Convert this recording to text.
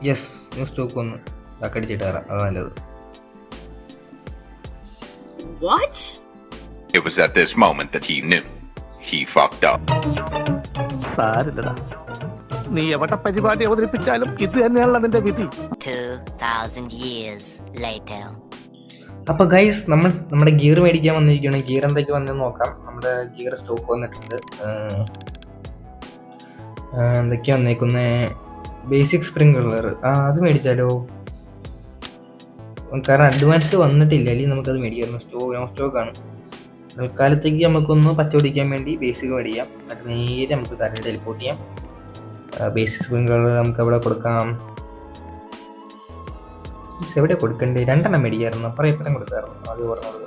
Yes, new stock വന്നു. അടിച്ചിട്ട് കയറാം, അത് നല്ലത്. What? It was at this moment that he knew he fucked up. സാരില്ലടാ, നീ എവിടെ പരിപാടി അവതരിപ്പിച്ചാലും ഇത് തന്നെയാണല്ലോ നിന്റെ വിധി. 2000 years later. അപ്പോൾ ഗൈസ്, നമ്മുടെ ഗിയർ മേടിക്കാൻ വന്നിരിക്കുകയാണ്. ഗിയർ എന്തൊക്കെ വന്നെന്ന് നോക്കാം. നമ്മുടെ ഗിയർ സ്റ്റോക്ക് വന്നിട്ടുണ്ട്. എന്തൊക്കെയാണ് വന്നേക്കുന്നത്? ബേസിക് സ്പ്രിംഗ്ലർ, അത് മേടിച്ചാലോ? കാരണം അഡ്വാൻസ്ഡ് വന്നിട്ടില്ല, അല്ലെങ്കിൽ നമുക്കത് മേടിക്കായിരുന്നു. നോ സ്റ്റോക്കാണ്. തൽക്കാലത്തേക്ക് നമുക്കൊന്ന് പച്ച പിടിക്കാൻ വേണ്ടി ബേസിക് മേടിക്കാം. എന്നിട്ട് നേരെ നമുക്ക് കറണ്ട് ടെലിപ്പോർട്ട് ചെയ്യാം. ബേസിക് സ്പ്രിംഗ്ലർ നമുക്ക് എവിടെ കൊടുക്കാം? എവിടെ കൊടുക്കണ്ടേ? 2 മേടിക്കായിരുന്നു. അപ്പുറം കൊടുക്കായിരുന്നു. അത് പറഞ്ഞത്